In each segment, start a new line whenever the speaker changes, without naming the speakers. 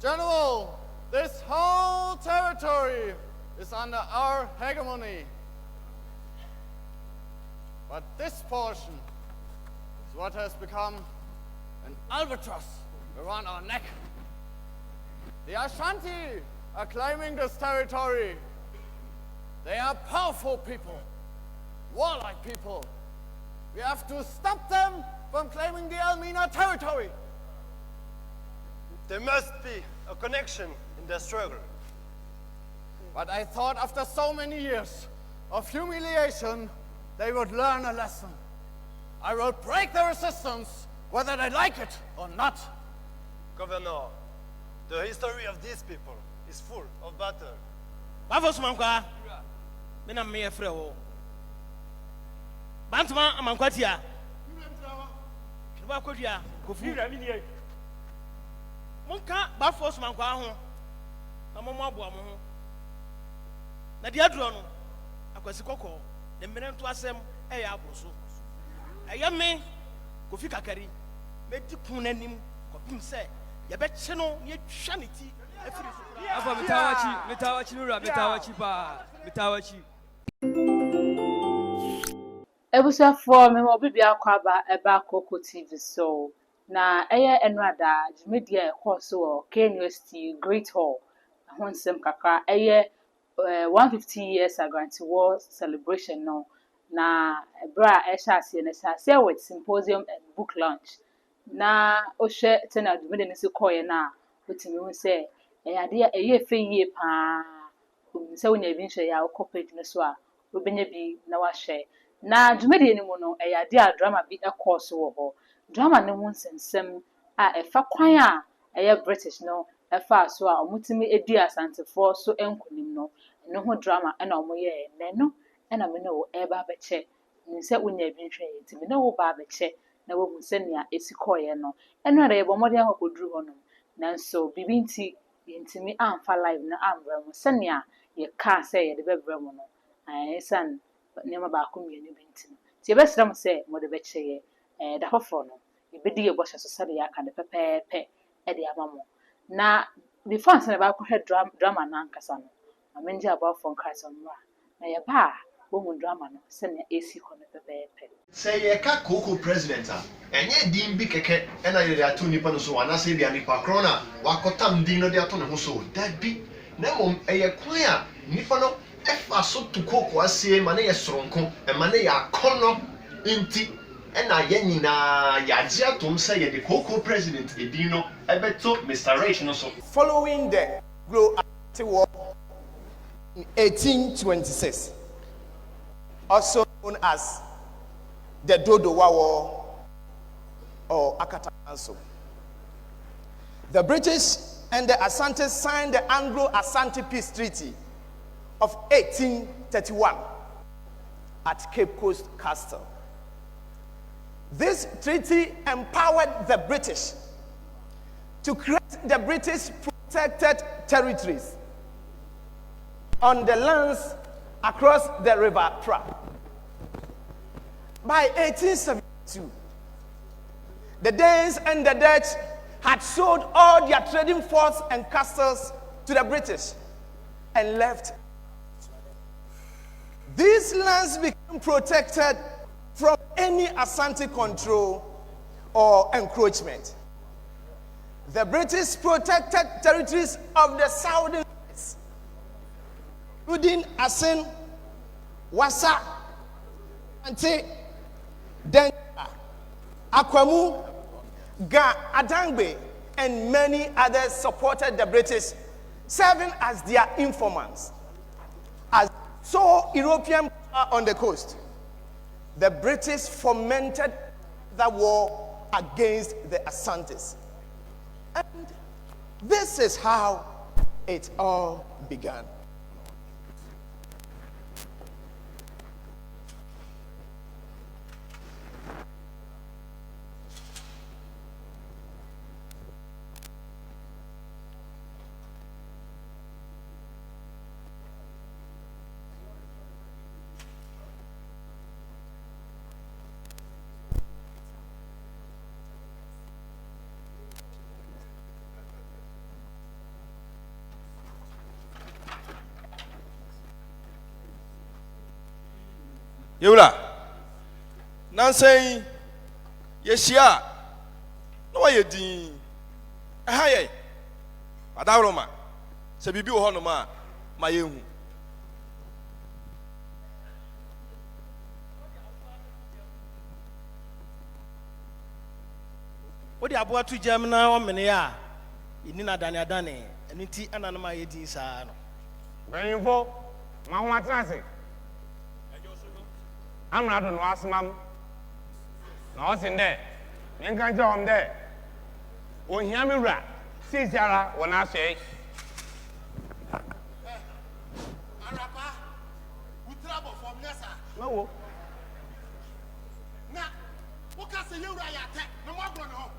General, this whole territory is under our hegemony. But this portion is what has become an albatross around our neck. The Asante are claiming this territory. They are powerful people, warlike people. We have to stop them from claiming the Elmina territory.
There must be a connection in the struggle.
But I thought after so many years of humiliation, they would learn a lesson. I will break the resistance, whether they like it or not.
Governor, the history of these people is full of battle.
Bafos mankwa, mena me frɛ Bantuma amankwatia. Kiba kodua, kofu. Monka Bafos mankwa ho. Na momo aboa mo ho. Na dia duro no, akwasi kokɔ. The minute to asem ɛyɛ aboso. Ɛyɛ me kofi kakari. Me di kun anim, kɔpim sɛ yɛbɛkye no ye twa ne ti afiri so.
Afa metawachi nura metawachi pa metawachi.
Ebusuafo me mo bibia kwaba eba Koko TV so na eye enrada media course wo K University Great Hall ahonsem kakra eye 150 years Sagrenti War celebration no na bra esha ase na ase with symposium and book launch na ohwe tena dwumede ne se koye na otimi hu se ade eye feyie pa se wonya bi nhwe ya corporate ne so a obenya bi na wahwe na dwumede ni mu no ade a drama bi course wo ho drama ne mu nsensem a efa kwan a eye British no efa so a omutimi edi Asante for so enkunim no no ho drama na omoye na no na me no eba beche nse wonya bi nhwe nti me no ba beche na wohu se nea esikoye no eno ara yebo mode akoduru ho no nanso bibi nti yentimi amfa live na ambra mo se nea ye ka se ye de bebrɛ mo no san nema ba ko mienu bi nti no ti yebesra mo se mode beche ye da hofo no yebedi ye bɔhye so sade ya ka de pepepe de ama mo na before nse ba ko hwe drama na ankasa no amenje about phone cards on ra na ye ba wo mu drama no se na AC ko ne pepepe
say ye ka Koko president a enye din bi keke na ye ato nipa no so wana se bia nipa krona wakotam din no de ato ne ho so da bi na mom eye kwan a nipa no efa so to Koko asie ma na ye soronko e ma na ya kono nti na ye nyina ya gye atom say ye de Koko president edin no ebeto Mr. Rich no so
following the Garnet War in 1826, also known as the Dodowa War or Akata Council. The British and the Asantes signed the Anglo-Asante Peace Treaty of 1831 at Cape Coast Castle. This treaty empowered the British to create the British protected territories on the lands across the river Pra. By 1872, the Danes and the Dutch had sold all their trading forts and castles to the British and left. These lands became protected from any Asante control or encroachment. The British protected territories of the southern states, including Asin, Wasa, Ante, Denga, Akwamu, Ga, Adangbe, and many others supported the British, serving as their informants. As so European power on the coast, the British fomented the war against the Asantes. And this is how it all began.
Yewla. Nansen yeshia. No why din. Ahaye. Adawroma. Se bibi wo hono ma yehu. Odi abo atu jam na o mene ya. Ini na adane eniti anana ma ye din saa no.
Benfo, ma ho atrase. Amra do no asmam. Na o sin de. Men kan jom de. O hia me wura. Sisiara wona asoi.
Arapa, utrabo from Nessa.
No.
Na, what can say you right at? No more going home.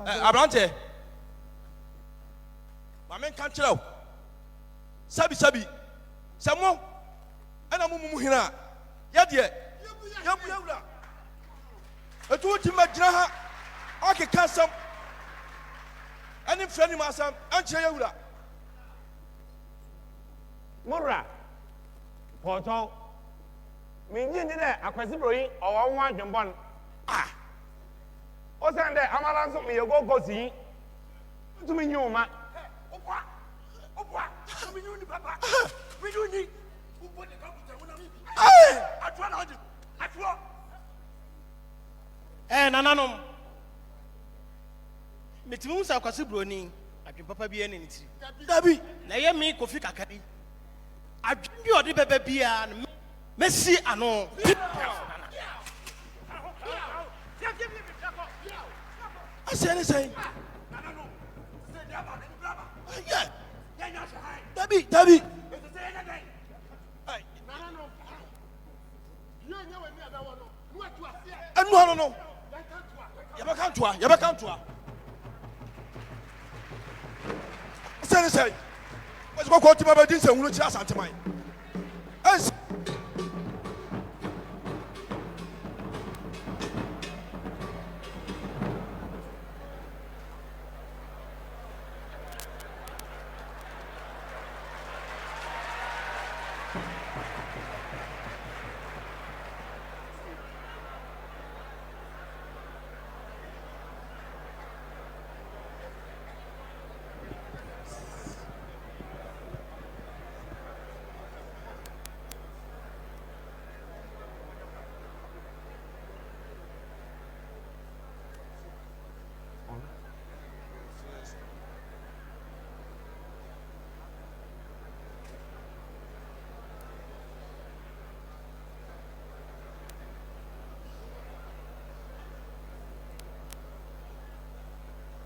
Abrante. Mamen kan kyerɛw. Sabi. Samo. Ana mumu hina. Yadie. Yabu yawura. Etu ti magina ha. Ake kasam. Ani frani masam ankyerɛ yawura.
Mura. Poto. Minji ndi de akwasi broyi owo ho adwembon. O sande amala so me yego gosi. Tumi nyuma.
Opa, we do papa. We do need. Who put the computer when I try to
Nananom. Metimu sa kwasi broni. Adwen papa bi ene nitiri. Dabi. Na ye me kofi kakari. Adwen bi odi bebe bia na mesi ano. Asane say. Yeah. Dabi. No. Yabakantua. Say. What's go to my didn't say we just Asante mine.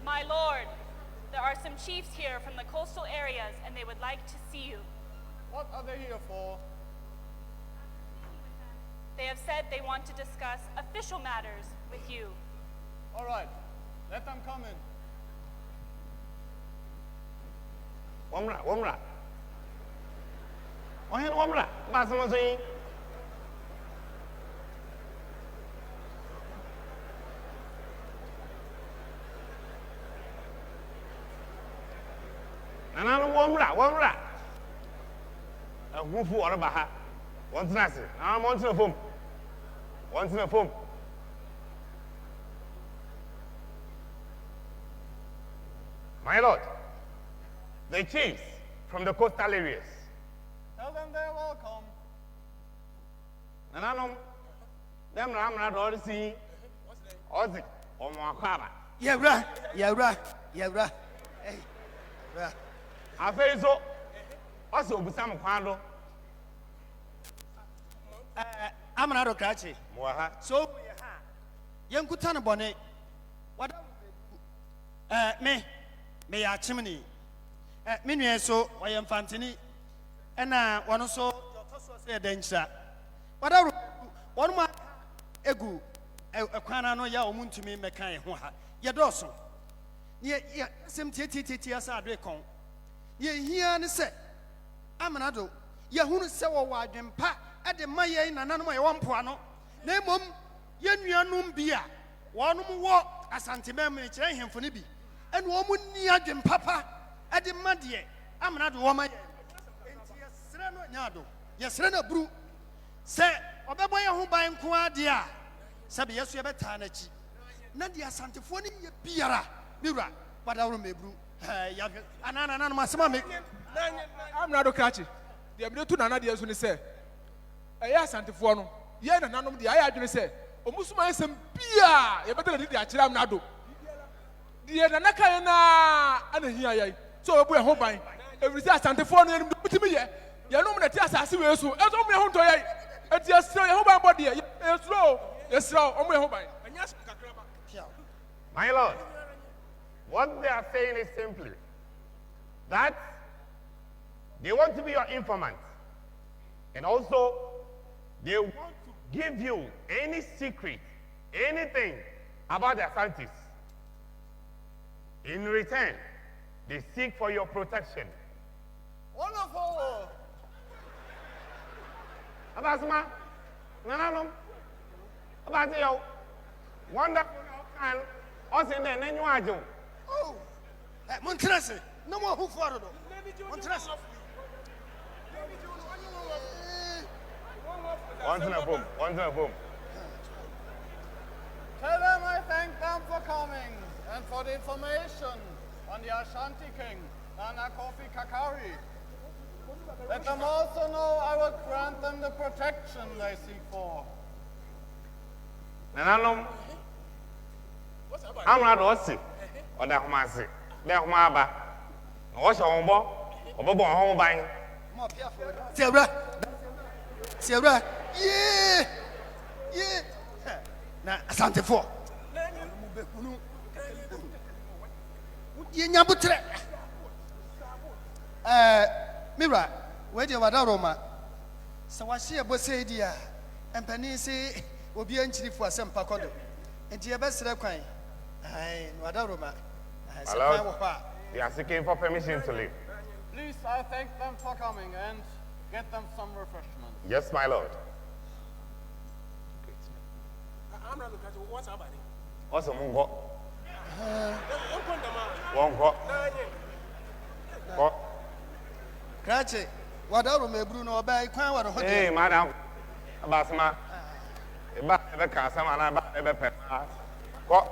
My lord, there are some chiefs here from the coastal areas and they would like to see you.
What are they here for?
They have said they want to discuss official matters with you.
All right, let them come in.
Womra. Ohen womra. Basama so Nana womra. Who for Baha? One snazzy. I'm on to the phone. One to the phone. My lord, the chiefs from the coastal areas.
Tell them they're welcome.
Nana, them Ramrad or see Ozzy or Mwakaba.
Yeah, right. Hey.
I feel so. Also, with some quando.
I'm an adult catchy. So, young Kutana bonnet. What me a chimney. Meanwhile, so I am Fantini. And one also say a danger. Whatever one more egu a quana no ya omun to me mekai hoa. Ya doso. Ye sim titi as I recon. Ye here and say, I'm an adult. Yahoo saw wide and pat at the Maya in another one puano. Name Yenum beer. One more Asante memory him for Nibi. And woman near them papa at the Madier. I'm not woman.
no nyado. Yesre na bru. Se obebo ye ho ban ko ade a. Se be yeso ye beta na chi. Na de asantefo ni ye biara. Biwura, badawro mebru. Ya anana na masema me.
I'm not a catchy. The ability to nana dear soon say. Asantefo no. Ye na nanom de aye adwene say. Omusuma esem bia ye better de akira am nado. Die na naka na ana hia yai. So obu e ho ban. Every say Asantefo no enum mutimi ye. Ye no na ti asase we so. E so mo ye ho nto yai. E ti asiro ye ho ban body ye. Esro omo ye ho ban. Anya kakraba.
My Lord, what they are saying is simply that they want to be your informant. And also, they want to give you any secret, anything about the Asantes. In return, they seek for your protection.
Wonderful!
Abasma, Nananum, Abasio, wonderful, and us in there, then you are Joe.
Oh, Montrese, no more who for it. Montrese.
Once in a boom, once in a boom.
Tell them I thank them for coming and for the information on the Ashanti King, Nana Kofi Kakari. Let them also know I will grant them the protection they seek for.
Nananum, I'm not Ossi, or the Homasi, the Homaba. What's your home? Or home buying?
Sierra, yeah. Na Asante for. Yenyabutre. Mira, where do you want Roma? So I see a bossy dear, and Penny say, will be entry for some pacodo. And your best require. I know Roma.
They are seeking for permission to leave.
Please, I thank them for coming and get them some refreshments.
Yes, my Lord.
I'm not looking at what's happening.
What's a mungo? Won't go.
Cratchet, what are me, Bruno, by Quan?
Hey, madam. Basma. About the castle and about the pepper. What?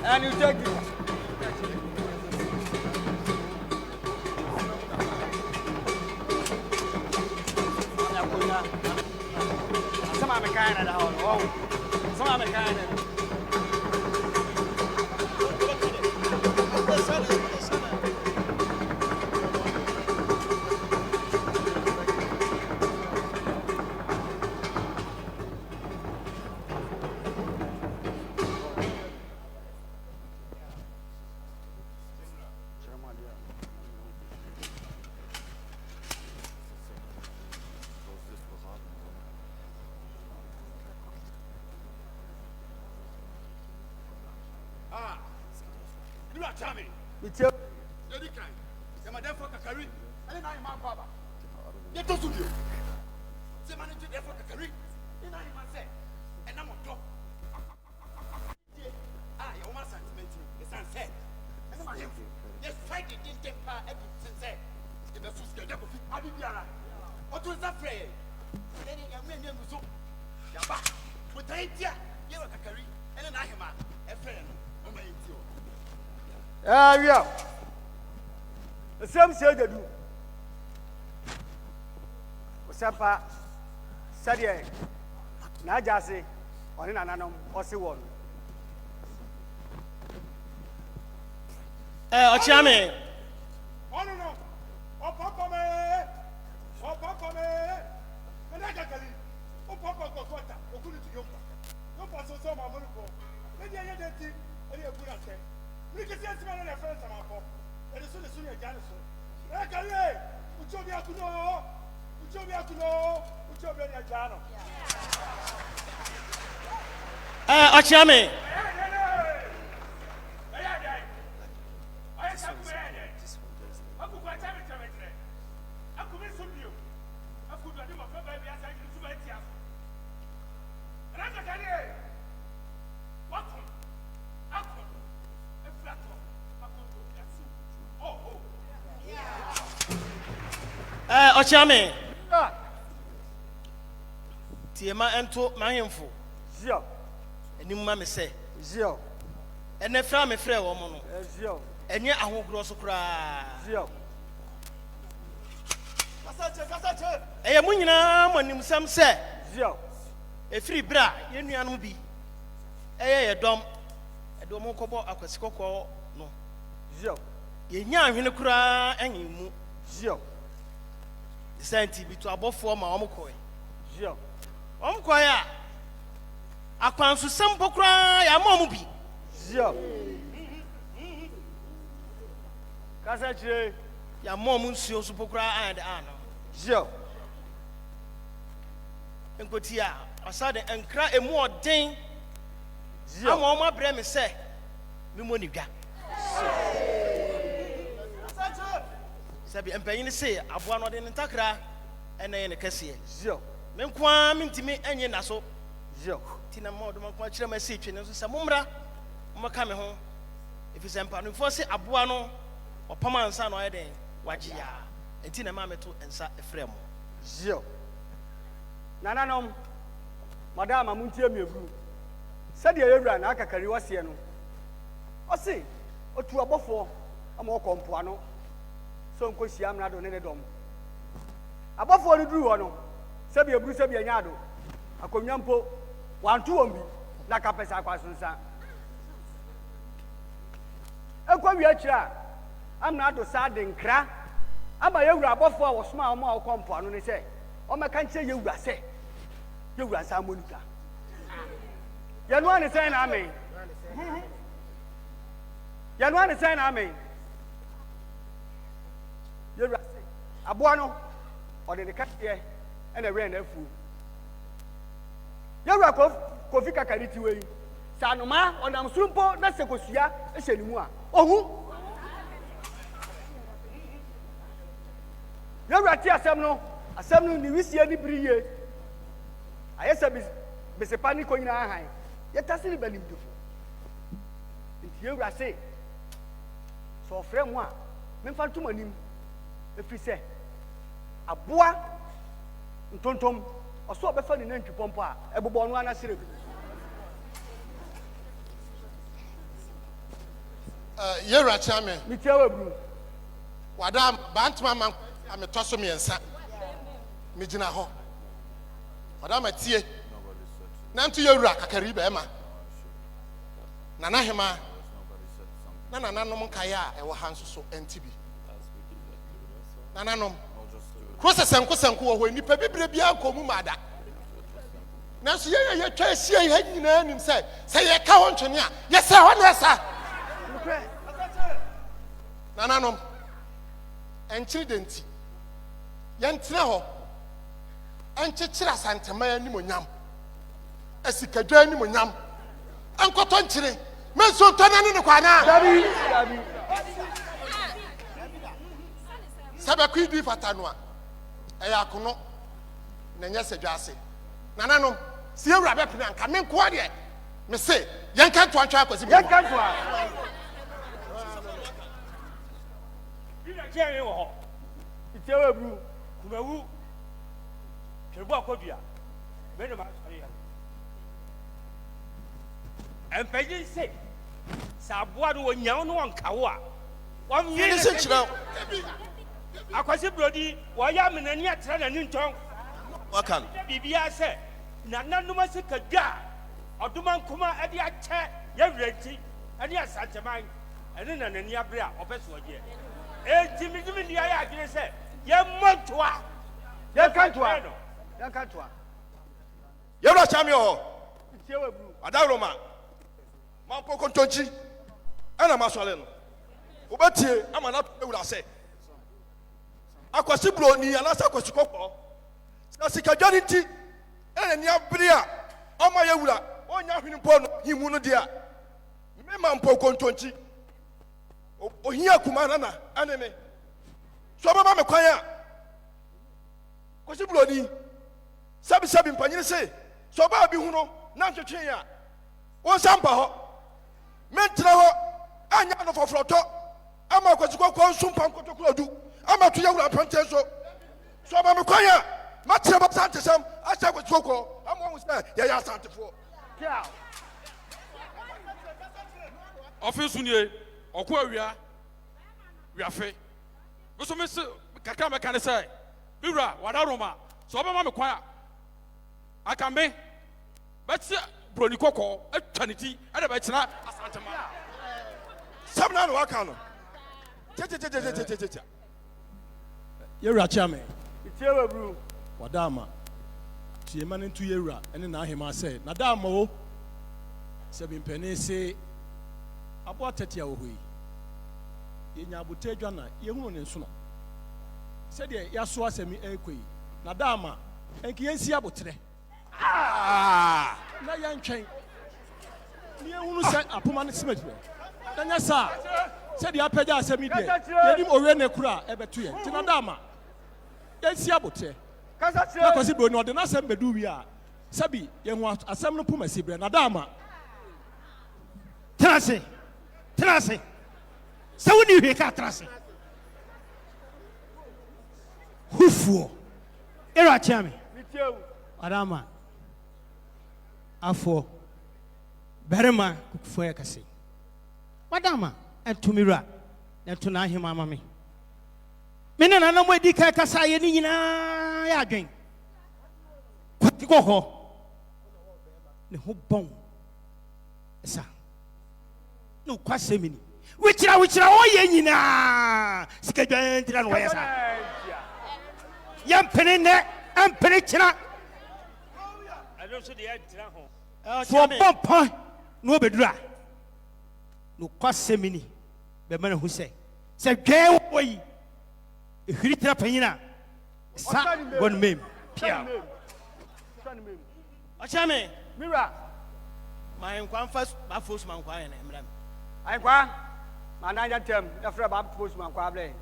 And you take it.
Some American at home. Some American.
Yeah. The same say they do. Osapa Sadia Najasi on in ananum Osi one.
Ochame.
Oh no. Oh papa me. Oh papa me. Menagakali. Oh papa go kwata. Okunu ti yompa. Yompa so so ma monuko. Maybe I get it. Any a good at. We can see a man in a friend of our and as soon as you're Janison. Rakale, Uchobia to know, Uchobia to know, Uchobia Jano.
Ochame. Ochame. Tiema ento mahemfo.
Zio.
Enim ma me se.
Zio.
Ene fra me frɛ wo mo no.
Zio.
Enye ahogro so kra.
Zio.
Kasache. Eye mu nyina monim sam se.
Zio.
Efiri bra ye nuanom bi. Eye ye dom. Edom kobo akwasi kokɔ no.
Zio.
Ye nya ahwene kra enyi mu.
Zio.
Asante bi to abofo ma omkoe.
Zio.
Omkoe a akwanso sempo kra ya ma omu bi.
Zio. Kasache
ya ma omu nsuo so pokra and ano.
Zio.
Enkoti a asade enkra emu oden.
Zio.
Ama omu abre me se me mo ni dwa. Sabi empanyin se aboa no de ntakra ena ye ne kase.
Zio.
Me nkoa mentimi enye na so.
Zio.
Tina ma do man kwa kire ma se twe ne so se momra mmaka me ho. Efise mpa no fo se aboa no opama ansa no ayeden wagye ya. Enti na ma meto ensa efrem.
Zio. Nananom madam amuntie miebru. Sade yewura na akakari wase no. Osi otu abofo ama okompoa no. So nko hia mna do ne dom abafo ni duru ho no se be eburu se be anya do akonwa mpo wantu won bi na kapesa akwasunsa ekwa wi akira amna do sa de nkra ama yewura abafo a wosoma a mo a kompo ano ne se o meka nche yewura se yewura sa monika yanu ane se na amen yanu ane se na amen yewura aboa no ode ne kae ena we na afu yewura kofi kakariti we sanoma onam surumpo na sekosua ehyenimu a ohu yewura ti asem no ni wisie ni briye ayesa besepa ni konyina han yetasiri banimdufo nti yewura se so frem a memfa ntomanim efiri sɛ aboa ntontom ɔso ɔbɛfa ne nantwi pɔmpo a ɛbobɔ no ana sere bi
yewura chairman
mitia wabru
wada bantama man ametɔ so miɛnsa megyina hɔ wada matie nanto yewura kakari bɛɛma nana hema na nananom nkae a ɛwɔ ha nso so ɛnti bi nananom process senko wo ho nipa bibire bia komu mada nanso ye twa asia ye nyina nim se ye ka ho ntwene a ye se ho na esa nananom enchidenti ye ntena ho enkyekira santema anim onyam asikadwa anim onyam enkoto nkyire menso ntona ne kwana
dabi
sabe di fatano a eya kono na nya sedwase nananom si ewura be pena nka me nko de me se yenka to antwa akwasi bi
yenka to a ina kyen wo ho itewe bru kumawu kebu akodua me de ma ayi
And Peggy say, Sabuado or Yan one Kawa. 1 year
Finish it now.
I was a brody, why am in any turn and in tongue?
What can?
Bibia said, Nana no Masika Ga, or Duman Kuma at the attack, Yavreti, and yes, such a mind, and then an Yabra, or Pessoa. Jimmy, the I said, Yamontua, Yakantua, Yakantua.
You're not Samuel. Adaroma. Mampo Contonchi. And a Masoleno. Ubati, I'm an up, I say. Aquasibro, ni Alasa Quasicopo. Nasika Janity, and Yabria, on my Yula, on Yapin, Himunodia. Mampo Contonchi. O here Kumanana, anime. So, Mamma Quaya. Quasibro, Sabi Panya say. So Baby Huno, Nancha, one sample, Mentra, Anya for Floto, Ama Quasico, Sumpan do, Ama to Young Panteso. So I'm a choir, much about Santism, I said with Choco, I'm always there, Asante for.
Office Unie, Aquaria, we are free. Also, Mr. Kakama can say, Bira, Wadaroma, so I'm a choir. I can be, but Bronico, a Trinity, and a Bettina, Asante.
Some now work on.
You're a charmer. It's your brew. Wadama. She a man into Yera, and then I him I say, Nadamo. 7 pennies say, about 30 hours. In Yabutejana, you won't in Suno. Said ye, Yasua semi equi. Nadama, and Kiensi Abotre. Ah, na yan chain. Near who said a Puman Smith. Then I saw, said the Apeja semi, Yadim Orene Kura, ever 2 years. Tinadama. Then Siabote. Because it would not the Nasem Beduia. Sabi, young was a seminal Puma Sibra, Nadama. Trase. So when you hear Catrase. Who for? Era Chami. Adama. Afo Berema Kukfoya Kasi. Madama and Tumira and Tunahi Mamma. Minna no more Dika Kasayana Yagin. What to go home? The whole bone. Sir. No Quasemini. Which are all Yenina. Skadent and Wesa. Yam Penina and Penichina. For Papa, no bedra. No Quasemini, the man who say, gay way. If you trap Penina, one meme. Pia. Achame, Mira. My inquire first, my first man, I inquire. My 9 term, after about postman, Quable.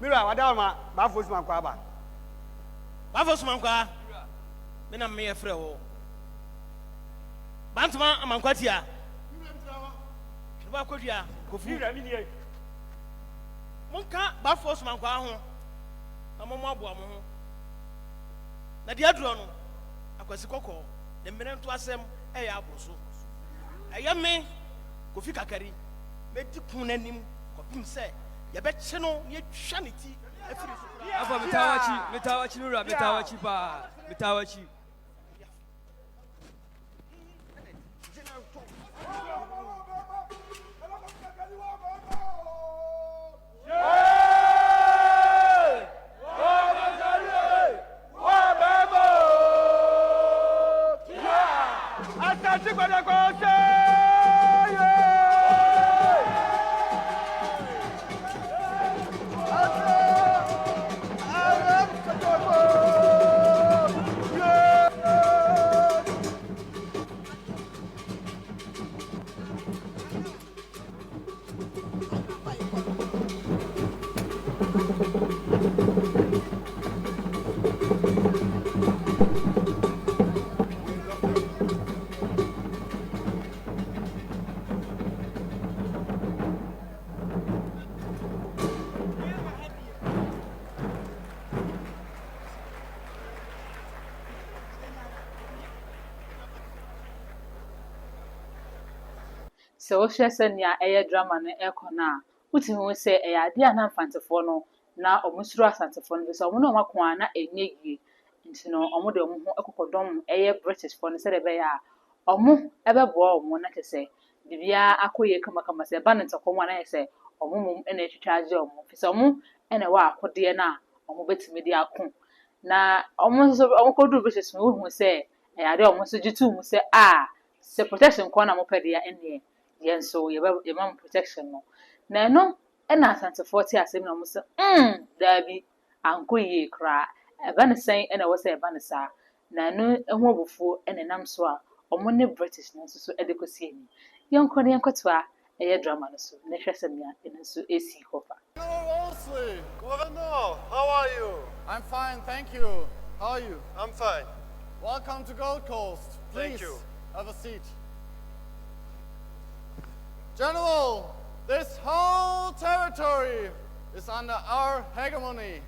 Mira, Wadama, Bafos Manquaba. Bafos Manqua, Menam me a fro. Bantama, Manquatia. Bacotia, Kofira, Monka, Bafos Manqua, a Momabuamo. Nadiadron, a Quasicoco, the men to assem, a yabuso. A young man, Kofika Kari, made to Punanim, Copim say. You bet channel ye shanity.
Afa metawachi nura metawachi pa metawachi.
So wohwɛ sɛ nea ɛyɛ drama no ɛkɔ na wotumi hu sɛ ɛyɛ ade a na mfantefoɔ no na ɔmo suro asantefoɔ no bi sɛ ɔmo na ɔmo ako a na ɛnyɛ yie nti no ɔmo de ɔmo ho ɛkɔkɔdɔm ɛyɛ Britishfoɔ no sɛdeɛ ɛbɛyɛ a ɔmo ɛbɛboa ɔmo na kyerɛ sɛ biribiara akɔ yie kamakama sɛ ɛba ne ntɔkɔm a na yɛ sɛ ɔmo mmom ɛna atwitwa agye ɔmo firi sɛ ɔmo ɛna ɛwɔ akodeɛ no a ɔmo bɛtumi de ako na ɔmo nso ɔmo kɔduru British no wohu sɛ ɛyɛ ade a ɔmo nso gye tuu mu sɛ sɛ protection kɔ na mopɛ deɛ ɛneɛ yɛn nso yɛma mo protection no na ɛno ɛna asantefoɔ te asɛm na ɔmo sɛ daabi ankɔ yie koraa ɛba ne sɛn ɛna ɛwɔ sɛ ɛba ne saa na ɛno ɛho abufuo ɛna ɛnam so a ɔmo ne British no nso so ɛde kɔsi ani yɛnkɔ ne yɛnkɔtoa ɛyɛ drama no so na hwɛ sɛ nea ɛno nso ɛsi hɔ fa.
Wolseley.
Governor, how are you?
I'm fine, thank you. How are you?
I'm fine.
Welcome to Gold Coast. Please
Thank you.
have a seat. General, this whole territory is under our hegemony.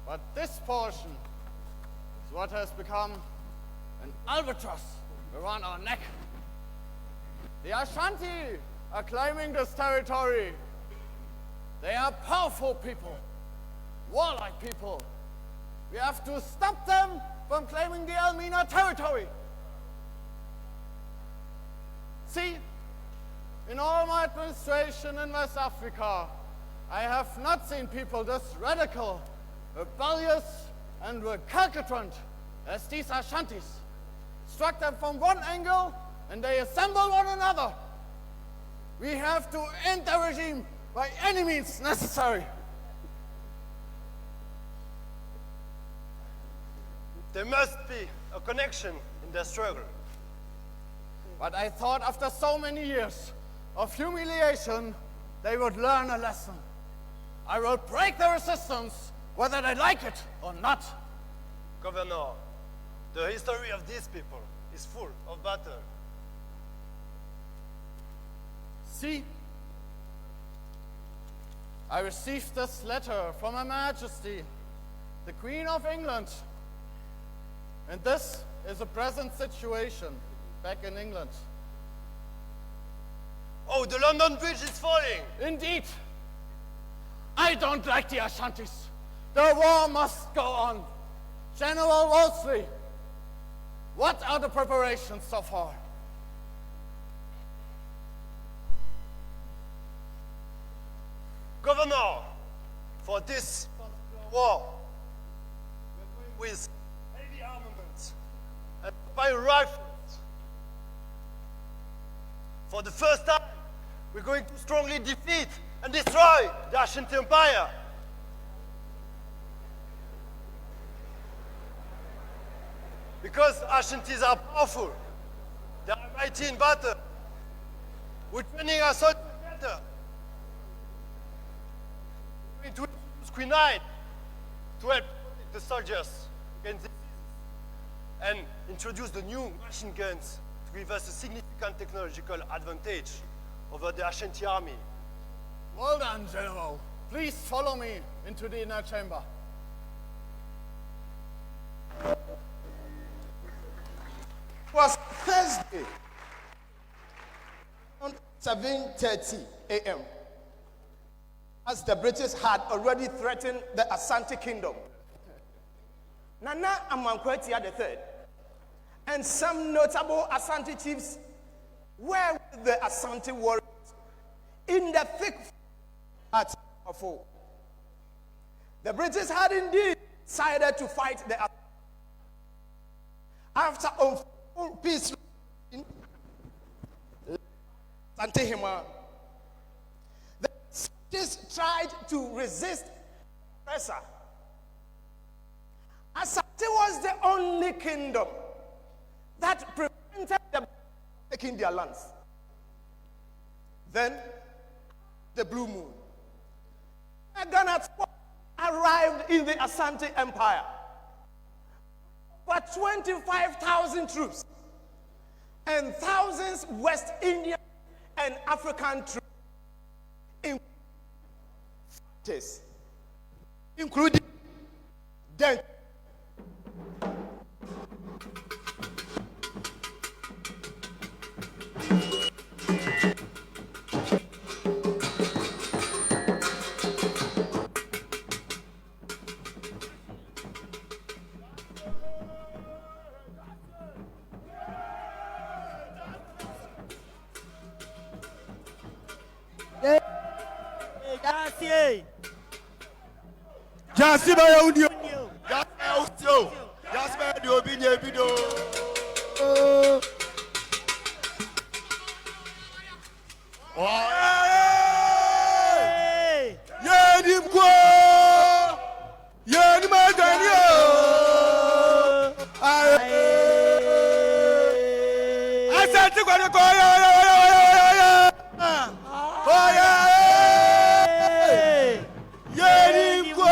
But this portion is what has become an albatross around our neck. The Asante are claiming this territory. They are powerful people, warlike people. We have to stop them from claiming the Elmina territory. See, in all my administration in West Africa, I have not seen people this radical, rebellious, and recalcitrant as these Asantes. Struck them from one angle, and they assemble one another. We have to end the regime by any means necessary.
There must be a connection in their struggle.
But I thought after so many years of humiliation, they would learn a lesson. I will break the resistance, whether they like it or not.
Governor, the history of these people is full of battle.
See, I received this letter from Her Majesty, the Queen of England. And this is the present situation back in England.
Oh, the London Bridge is falling.
Indeed. I don't like the Asantes. The war must go on. General Wolseley, what are the preparations so far?
Governor, for this war, we're going with heavy armaments and by rifles. For the first time, we're going to strongly defeat and destroy the Asante Empire. Because Asantes are powerful, they are mighty in battle. We're training our soldiers better. We're going to use quinine to help the soldiers against diseases and introduce the new machine guns to give us a significant technological advantage over the Ashanti army.
Well done, General. Please follow me into the inner chamber.
It was Thursday, around 7:30 a.m., as the British had already threatened the Asante Kingdom. Nana Amankweti III and some notable Asante chiefs were with the Asante warriors in the thick at Afo. The British had indeed decided to fight the Asante. After a full peace in Santehima, the Asante tried to resist the oppressor. Asante was the only kingdom that prevented them taking their lands. Then, the blue moon. Garnet arrived in the Asante Empire. But 25,000 troops and thousands West Indian and African troops, including them.
Jasi ba ya udio.
Just by the opinion video.
Yeah, dim go. Yeah, dim adanio. Asante kwa ko ya. Oh yeah. Yeah, dim go.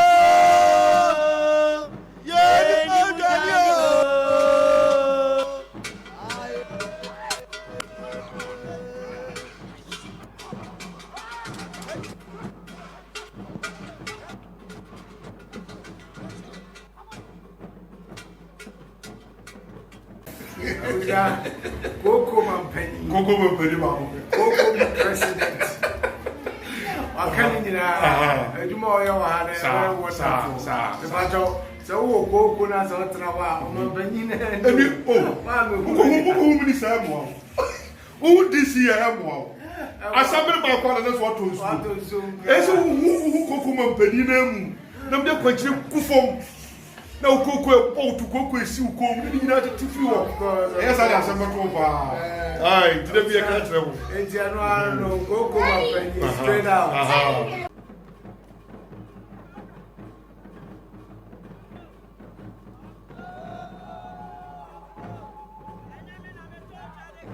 Coco Mampeni, Coco President. I can't deny. You more, you are so Coco Nas on Trawa, Mampeni,
Who this am? Who this year am? Asante ba kwa na so to. Eso who Coco Mampeni nam de kwachire kufom. Na ukoko e tukoko esi ukom ni nyina tifi wo yes I asem to ba ai did be a country wo
January no Coco Mampeni straight out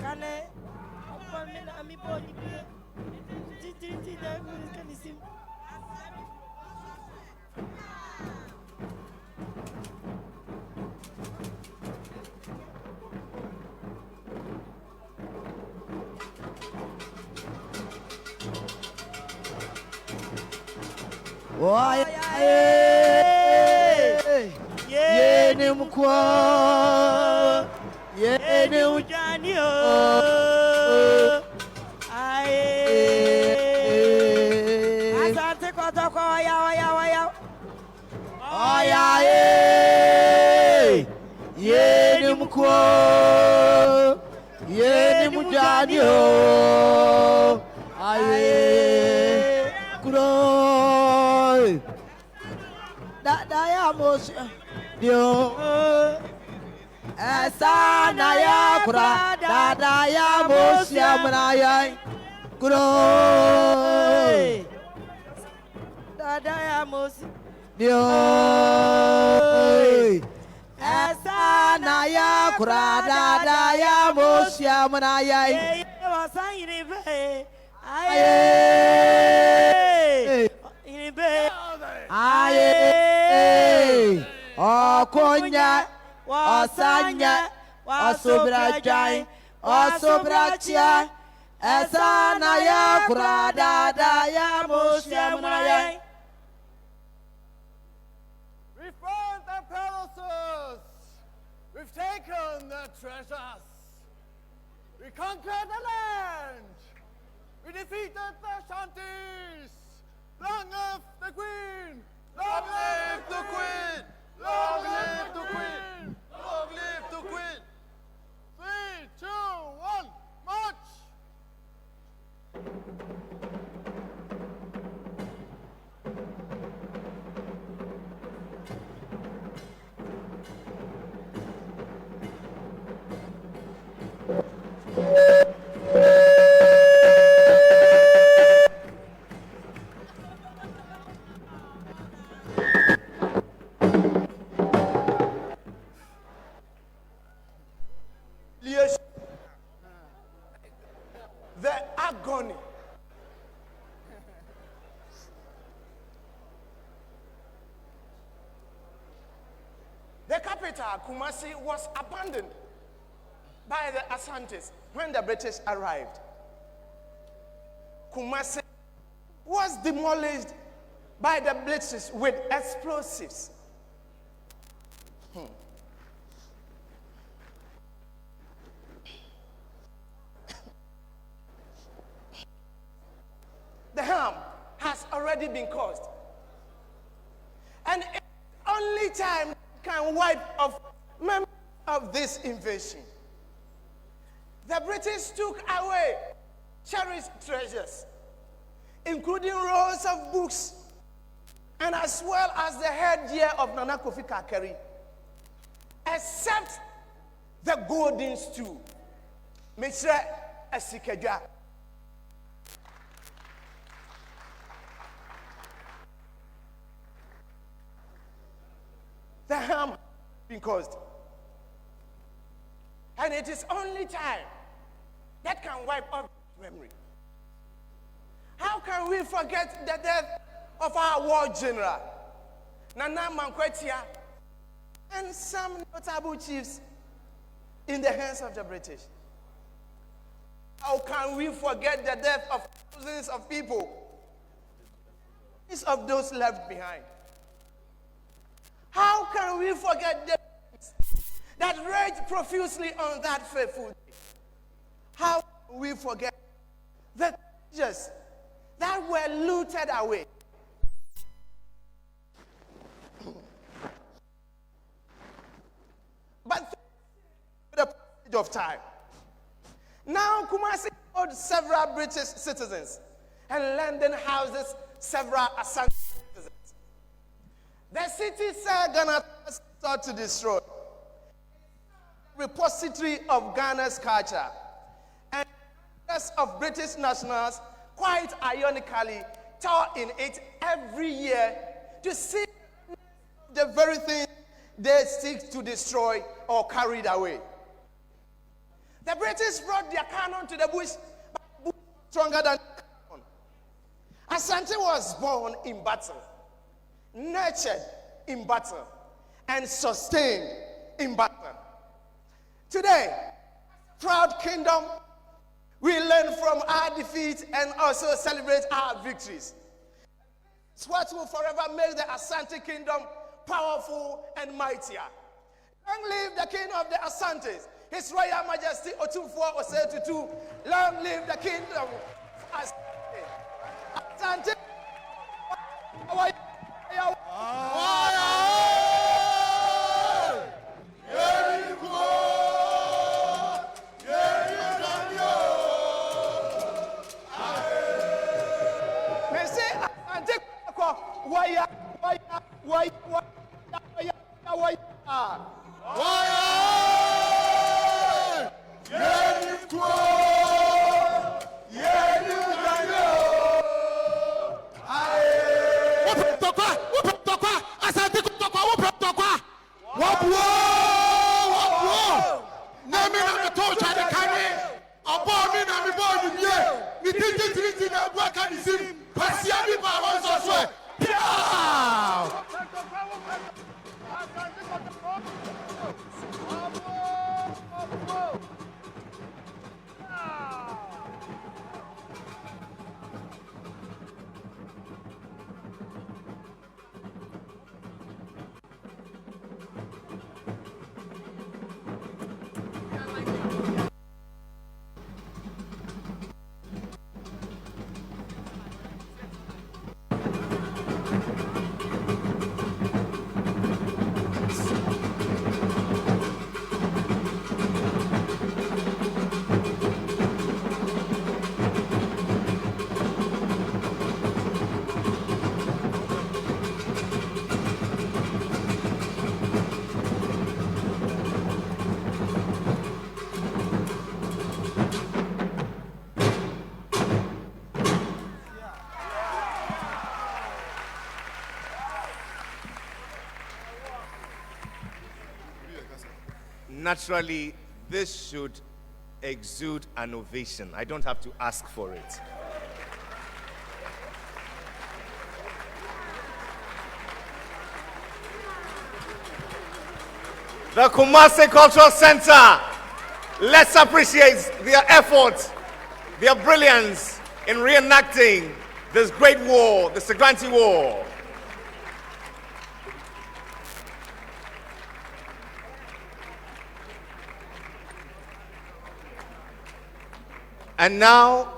Kane opa me na mi body ti da kanisim
Ye ne mukwa ye ne ujanio Asante kota kwa ya aya ye ne mukwa ye ne mujanio aye kuro da ya mos dio Asana ya kura da ya mos ya mnaya kuro da ya mos dio Asana ya kura da ya mos ya mnaya wasayire ve aye aye okonya wasanya wasubrajai wasubrachia esana ya kurada ya musyamunaya.
We found their palaces. We've taken their treasures. We conquered the land. We defeated the Asantes. Long live the Queen! Long live the Queen! Long live the Queen! Long live the Queen! 3, 2, 1, march!
The agony. The capital, Kumasi, was abandoned by the Asantes when the British arrived. Kumasi was demolished by the British with explosives. The harm has already been caused. And it's only time can wipe off memory of this invasion. The British took away cherished treasures.
including rows of books, and as well as the headgear of Nana Kofi Kakeri, except the golden stool. Mr. Asikeja. The harm has been caused. And it is only time that can wipe off memory. How can we forget the death of our war general, Nana Mankwetia, and some notable chiefs in the hands of the British? How can we forget the death of thousands of people, of those left behind? How can we forget the that raged profusely on that fateful day? How can we forget the treasures that were looted away? But with the passage of time, now Kumasi owed several British citizens, and London houses several Asante citizens. The city Sir Garnet sought to destroy repository of Ghana's culture, and of British nationals, quite ironically, tour in it every year to see the very thing they seek to destroy or carried away. The British brought their cannon to the bush, but stronger than cannon. Asante was born in battle, nurtured in battle, and sustained in battle. Today, proud kingdom, we learn from our defeat and also celebrate our victories. It's what will forever make the Asante kingdom powerful and mightier. Long live the king of the Asantes, His Royal Majesty OTUMFUO Enjoy II. Long live the kingdom of Asante.
Naturally, this should exude an ovation. I don't have to ask for it. The Kumasi Cultural Center, let's appreciate their effort, their brilliance in reenacting this great war, the Sagrenti War. And now,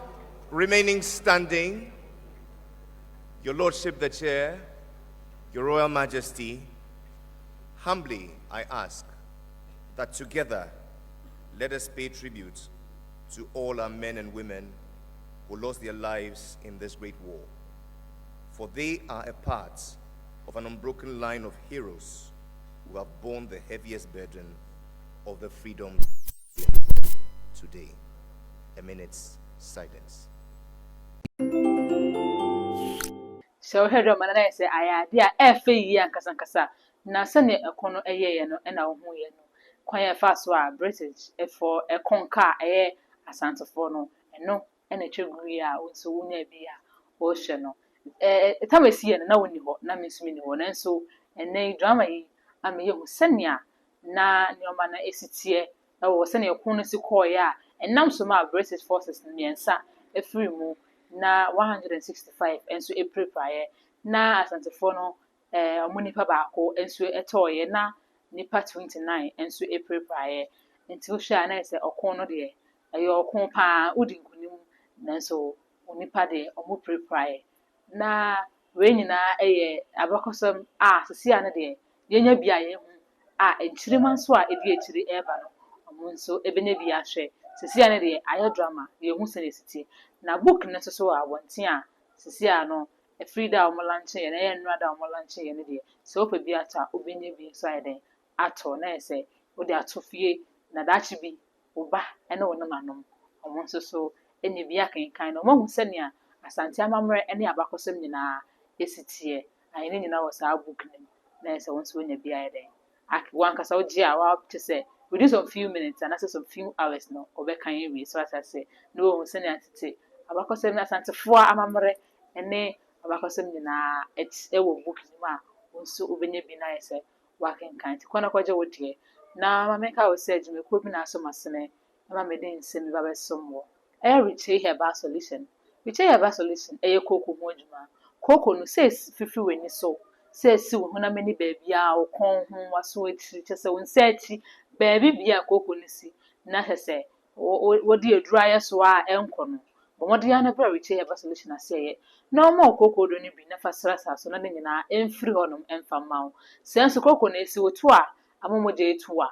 remaining standing, Your Lordship the Chair, Your Royal Majesty, humbly I ask that together let us pay tribute to all our men and women who lost their lives in this great war, for they are a part of an unbroken line of heroes who have borne the heaviest burden of the freedom today. A minute's silence.
So here do man say aya dia efe yi ankasankasa na se ne ekono eyeye no na wo hu ye no kwan ye fa so a British for ekonka Asante for no eno na tweguru a wonso wonya bi a wo hye no etamasi ye na woni ho na mesumi ni ho nanso ene drama yi ameye hu senia na nyoma na esitie wo senia ekon no si koye a enam so ma British forces miensa efiri mu na 165 enso prepare na Asante for no omunipa baako enso etoye na nipa 29 enso prepare enti wo hwa na ese okon no de ayo okon pa udi nkunim nanso onipa de omo prepare na we nyina abakosam sisi ane de yenya bia ye hu enchirima nso edi echiri eba no omo nso ebenya bia hwe sisi ane de ayo drama ye hu se nesiti na book ne so wonte a sisi ano frida omolanche ye na ye nrada omolanche ye ne de so opa bia ta obenya bi so ayede ato na ese odi atofie na dachi bi oba ene wonam anom omo nso so ene bia kan no mo hu se ne Asante amamre ene abakosem nyina esitie ayene nyina wo sa book ne na ese wonso nya bia ayede wankasa oji a wa to say within some few minutes and some few hours no obekan ewi so as I say no hu se ne atete abakosem na Asante fo amamre ene abakosem nyina ewo book ni ma wonso obenya bi na ese wakenkan ti kwana kwaje wodie na mameka wo se adwuma ko bi na so masene na mamede nsem ba besomwo reach herbal solution reach herbal solution koko ho adwuma koko no says fifi weni so says si wo na mani baby a wo kon ho waso atiri chese won se achi baby bia koko no si na hese wodi adura so a enko no bomode ya na bra reach herbal solution aseye na omo koko do ni bi na fasra so na nyina emfiri honom emfama wo sense koko na esi wotu a amomoje etu a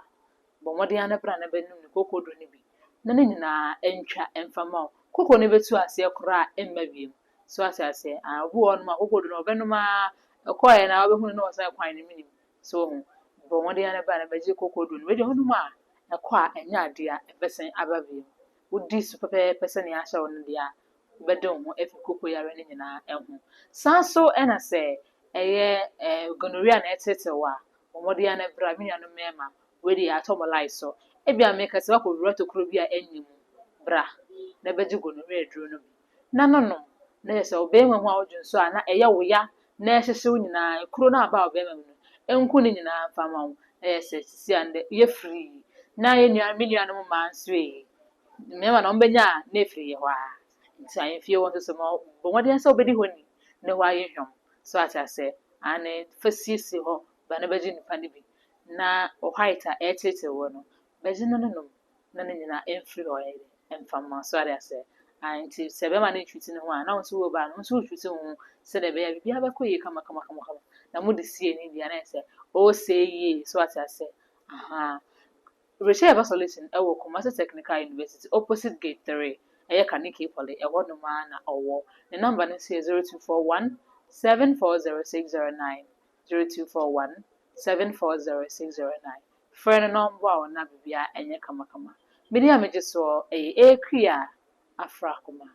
bomode ya na bra na benum ni koko do ni bi na nyina entwa emfama wo koko ne betu ase kora emma biem so ase abu on ma koko do no benuma ekoye na obehunu no osan kwan ne minim so hu bomode ya na bra na beje koko do no beje hunuma ekwa enya ade a ebesen ababiem wodi su pepe person ya sha won dia bedon ho efi koko yare ne nyina ehu sanso ena se gonorrhea na etetewa bomode ya na bra mi nanu mema we dey atomolize so ebia make se wako roto kro bi a enyim bra na beji gonorrhea duro no na no na yese obehwe ho a wodwunso a na eye wo ya na ehyehywe nyina kro na aba obehwe no enku ne nyina fama wo yese sisi ande ye free na ye nua millia no ma nso mema na ombenya na free ye hwa nti ayen fie won so mo bomode se obedi honi ne hwa ye hwom so ase ane fasisi ho ba na beji nipa ne bi na white a etete wo no beji no na nyina emfiri oye emfama so ase anti sebe ma na twiti ne ho a na won so wo ba no so twiti ho se de be ya bibia be koyi kama na mo de sie ni bia na ese o say ye so ase Research solution ewo Kumasi Technical University opposite gate 3 Kaniki Poly ewo no ma na owo the number is 0241 740609 0241 740609 friend number ona bibia enye kama mini ameje so ekria afra kuma